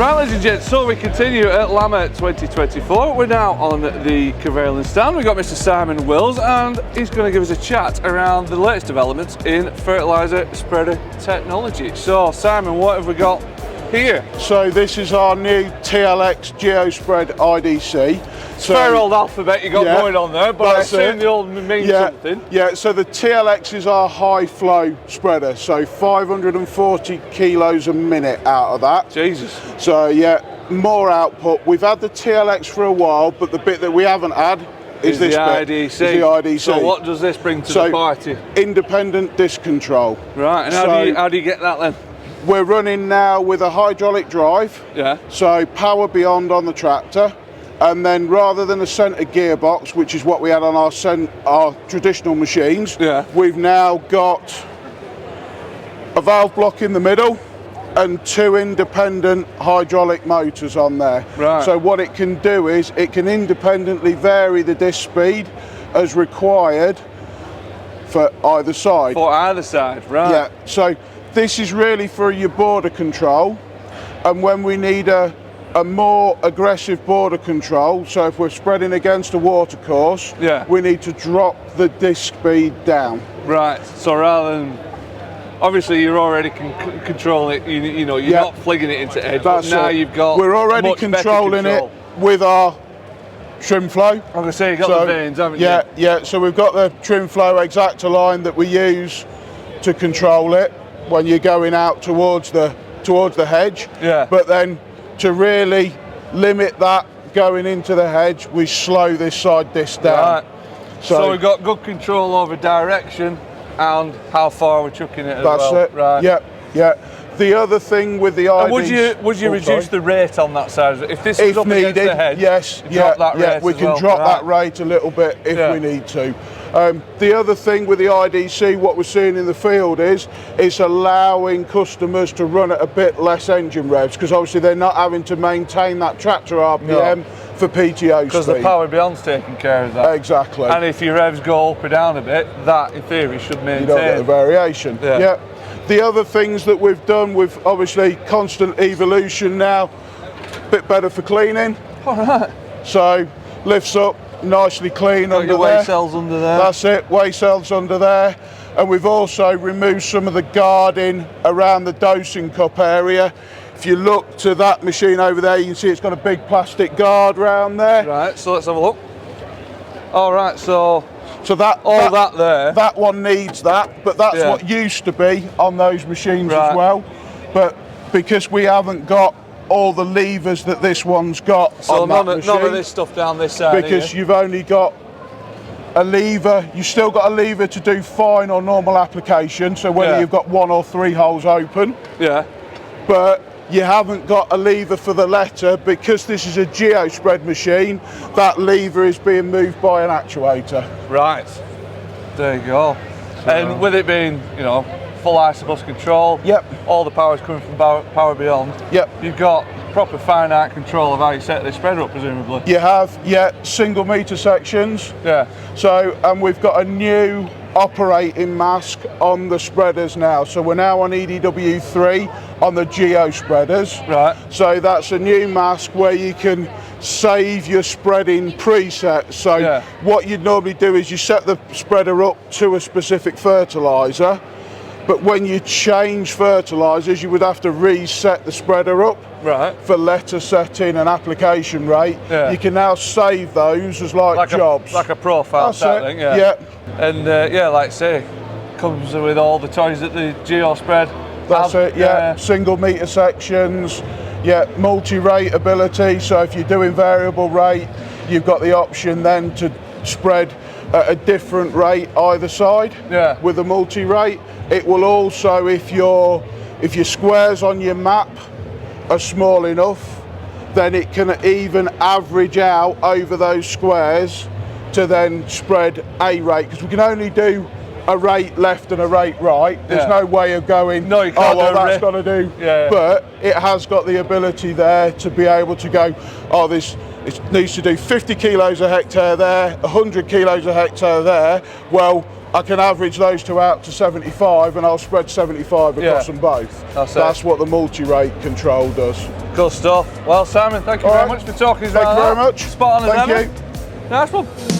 Right, ladies and gents, so we continue at LAMMA 2024. We're now on the Kverneland stand. We've got Mr. Simon Wills, and he's going to give us a chat around the latest developments in fertiliser spreader technology. So, Simon, what have we got here? So this is our new TLX Geospread iDC. So, fair old alphabet you got going on there, but I assume they all mean something. Yeah, so the TLX is our high flow spreader, so 540 kilos a minute out of that. Jesus. So yeah, more output. We've had the TLX for a while, but the bit that we haven't had is this bit. iDC. Is the iDC. So what does this bring to the party? Independent disc control. Right, and how do you get that then? We're running now with a hydraulic drive. Yeah. So power beyond on the tractor. And then rather than a centre gearbox, which is what we had on our traditional machines, we've now got a valve block in the middle and two independent hydraulic motors on there. Right. So what it can do is it can independently vary the disc speed as required for either side. For either side, right. Yeah, so this is really for your border control, and when we need a more aggressive border control, so if we're spreading against a watercourse, we need to drop the disc speed down. Right, so rather than, obviously you're already controlling it, you know, you're not fligging it into edge, but now you've got we're already controlling it with our trim flow. I'm going to say you've got the vanes, haven't you? Yeah, so we've got the trim flow exactor line that we use to control it when you're going out towards the hedge. Yeah. But then to really limit that going into the hedge, we slow this side disc down. Right. So we've got good control over direction and how far we're chucking it as well. That's it. Right. Yeah. The other thing with the iDC, would you reduce the rate on that side? If this is up against the hedge, drop that rate we can drop that rate a little bit if we need to. The other thing with the iDC, what we're seeing in the field is it's allowing customers to run at a bit less engine revs, because obviously they're not having to maintain that tractor RPM for PTO speed. Because the power beyond's taking care of that. Exactly. And if your revs go up or down a bit, that in theory should maintain. You don't get the variation. Yeah. The other things that we've done, with obviously constant evolution now, a bit better for cleaning. All right. So lifts up nicely clean under your there. weigh cells under there. That's it, weigh cells under there. And we've also removed some of the guarding around the dosing cup area. If you look to that machine over there, you can see it's got a big plastic guard around there. Right, so let's have a look. All right, so that there. That one needs that, but that's what used to be on those machines as well. But because we haven't got all the levers that this one's got on that machine, none of this stuff down this side. Because you've only got a lever, you've still got a lever to do fine or normal application, so whether you've got 1 or 3 holes open. Yeah. But you haven't got a lever for the letter, because this is a Geospread machine. That lever is being moved by an actuator. Right. There you go. And with it being, you know, full ISO control. All the power's coming from power beyond. You've got proper finite control of how you set this spreader up, presumably. You have, single meter sections. So, and we've got a new operating mask on the spreaders now. So we're now on EDW3 on the Geo spreaders. Right. So that's a new mask where you can save your spreading presets. So what you'd normally do is you set the spreader up to a specific fertiliser, but when you change fertilisers, you would have to reset the spreader up for letter setting and application rate. You can now save those as like jobs. Like a profile type thing, And like I say, comes with all the toys that the Geospread That's it, single meter sections, multi-rate ability. So if you're doing variable rate, you've got the option then to spread at a different rate either side with a multi-rate. It will also, if your squares on your map are small enough, then it can even average out over those squares to then spread a rate, because we can only do a rate left and a rate right. There's no way of going, no, you can't that's got to do. But it has got the ability there to be able to go, it needs to do 50 kilos a hectare there, 100 kilos a hectare there. Well, I can average those two out to 75 and I'll spread 75 across them both. That's what the multi-rate control does. Good stuff. Well, Simon, thank you very much for talking about that. Thank you very much. Spot on as ever. Thank you. Nice one.